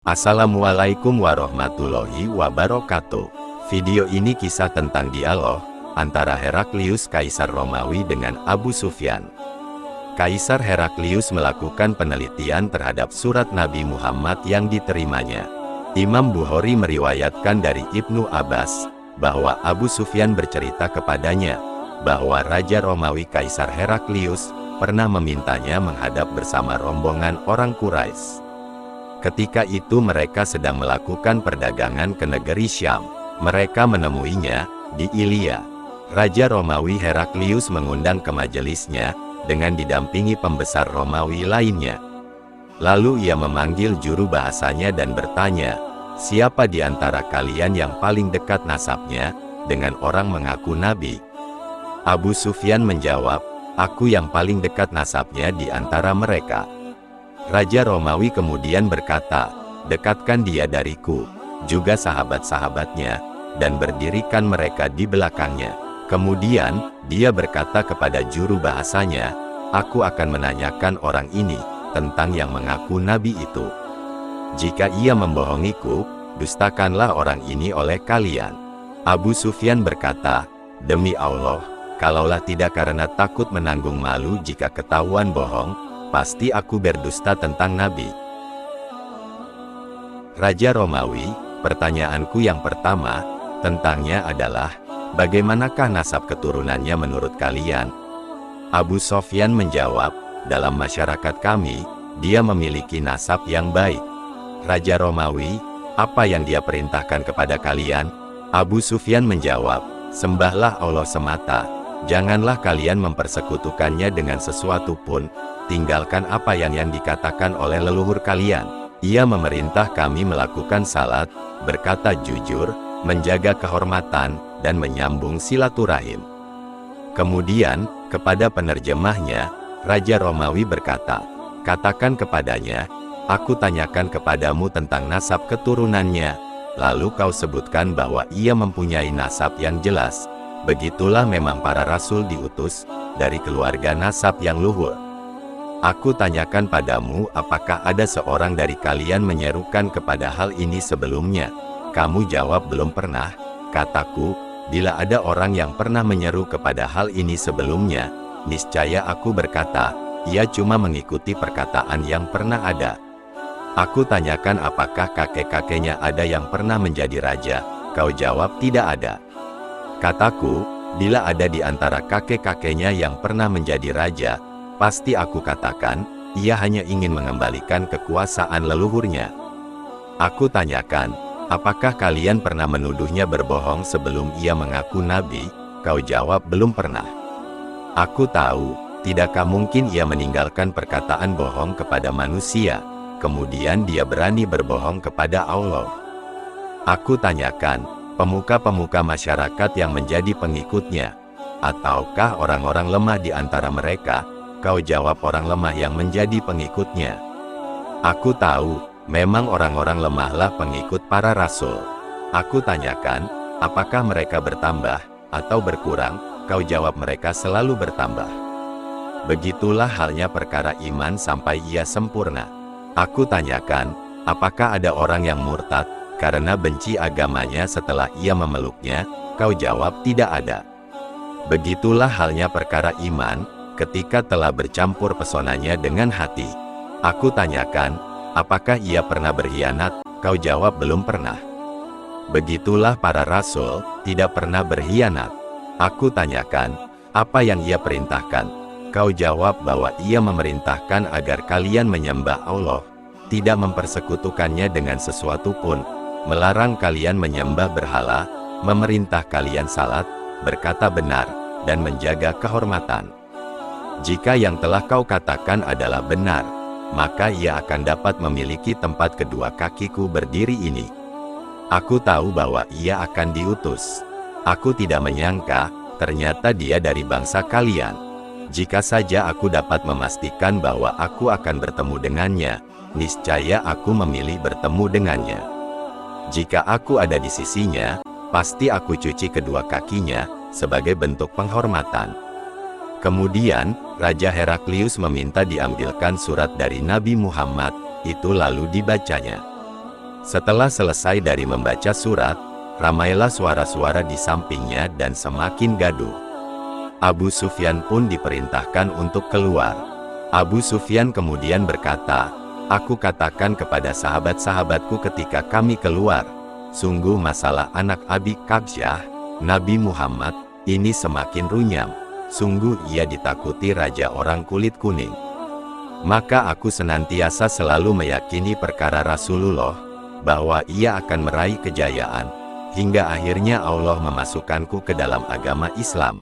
Assalamualaikum warahmatullahi wabarakatuh. Video ini kisah tentang dialog antara Heraklius Kaisar Romawi dengan Abu Sufyan. Kaisar Heraklius melakukan penelitian terhadap surat Nabi Muhammad yang diterimanya. Imam Bukhari meriwayatkan dari Ibnu Abbas bahwa Abu Sufyan bercerita kepadanya bahwa Raja Romawi Kaisar Heraklius pernah memintanya menghadap bersama rombongan orang Quraisy. Ketika itu mereka sedang melakukan perdagangan ke negeri Syam. Mereka menemuinya di Ilia. Raja Romawi Heraklius mengundang ke majelisnya dengan didampingi pembesar Romawi lainnya. Lalu ia memanggil juru bahasanya dan bertanya, "Siapa di antara kalian yang paling dekat nasabnya dengan orang mengaku nabi?" Abu Sufyan menjawab, "Aku yang paling dekat nasabnya di antara mereka." Raja Romawi kemudian berkata, "Dekatkan dia dariku, juga sahabat-sahabatnya, dan berdirikan mereka di belakangnya." Kemudian, dia berkata kepada juru bahasanya, "Aku akan menanyakan orang ini tentang yang mengaku nabi itu. Jika ia membohongiku, dustakanlah orang ini oleh kalian." Abu Sufyan berkata, "Demi Allah, kalaulah tidak karena takut menanggung malu jika ketahuan bohong, pasti aku berdusta tentang Nabi." Raja Romawi, pertanyaanku yang pertama tentangnya adalah, bagaimanakah nasab keturunannya menurut kalian? Abu Sufyan menjawab, dalam masyarakat kami, dia memiliki nasab yang baik. Raja Romawi, apa yang dia perintahkan kepada kalian? Abu Sufyan menjawab, sembahlah Allah semata, janganlah kalian mempersekutukannya dengan sesuatu pun. Tinggalkan apa yang dikatakan oleh leluhur kalian. Ia memerintah kami melakukan salat, berkata jujur, menjaga kehormatan, dan menyambung silaturahim. Kemudian, kepada penerjemahnya, Raja Romawi berkata, "Katakan kepadanya, aku tanyakan kepadamu tentang nasab keturunannya, lalu kau sebutkan bahwa ia mempunyai nasab yang jelas. Begitulah memang para rasul diutus, dari keluarga nasab yang luhur. Aku tanyakan padamu, apakah ada seorang dari kalian menyerukan kepada hal ini sebelumnya? Kamu jawab belum pernah." Kataku, bila ada orang yang pernah menyeru kepada hal ini sebelumnya, niscaya aku berkata, ia cuma mengikuti perkataan yang pernah ada. Aku tanyakan apakah kakek-kakeknya ada yang pernah menjadi raja? Kau jawab tidak ada. Kataku, bila ada di antara kakek-kakeknya yang pernah menjadi raja, pasti aku katakan, ia hanya ingin mengembalikan kekuasaan leluhurnya. Aku tanyakan, apakah kalian pernah menuduhnya berbohong sebelum ia mengaku nabi? Kau jawab belum pernah. Aku tahu, tidakkah mungkin ia meninggalkan perkataan bohong kepada manusia, kemudian dia berani berbohong kepada Allah? Aku tanyakan, pemuka-pemuka masyarakat yang menjadi pengikutnya, ataukah orang-orang lemah di antara mereka? Kau jawab orang lemah yang menjadi pengikutnya. Aku tahu, memang orang-orang lemahlah pengikut para rasul. Aku tanyakan, apakah mereka bertambah atau berkurang? Kau jawab mereka selalu bertambah. Begitulah halnya perkara iman sampai ia sempurna. Aku tanyakan, apakah ada orang yang murtad karena benci agamanya setelah ia memeluknya? Kau jawab tidak ada. Begitulah halnya perkara iman ketika telah bercampur pesonanya dengan hati. Aku tanyakan, apakah ia pernah berkhianat? Kau jawab belum pernah. Begitulah para rasul, tidak pernah berkhianat. Aku tanyakan, apa yang ia perintahkan? Kau jawab bahwa ia memerintahkan agar kalian menyembah Allah, tidak mempersekutukannya dengan sesuatu pun, melarang kalian menyembah berhala, memerintah kalian salat, berkata benar, dan menjaga kehormatan. Jika yang telah kau katakan adalah benar, maka ia akan dapat memiliki tempat kedua kakiku berdiri ini. Aku tahu bahwa ia akan diutus. Aku tidak menyangka, ternyata dia dari bangsa kalian. Jika saja aku dapat memastikan bahwa aku akan bertemu dengannya, niscaya aku memilih bertemu dengannya. Jika aku ada di sisinya, pasti aku cuci kedua kakinya, sebagai bentuk penghormatan. Kemudian, Raja Heraklius meminta diambilkan surat dari Nabi Muhammad, itu lalu dibacanya. Setelah selesai dari membaca surat, ramailah suara-suara di sampingnya dan semakin gaduh. Abu Sufyan pun diperintahkan untuk keluar. Abu Sufyan kemudian berkata, "Aku katakan kepada sahabat-sahabatku ketika kami keluar, sungguh masalah anak Abi Kabsyah, Nabi Muhammad, ini semakin runyam. Sungguh ia ditakuti raja orang kulit kuning. Maka aku senantiasa selalu meyakini perkara Rasulullah, bahwa ia akan meraih kejayaan, hingga akhirnya Allah memasukkanku ke dalam agama Islam.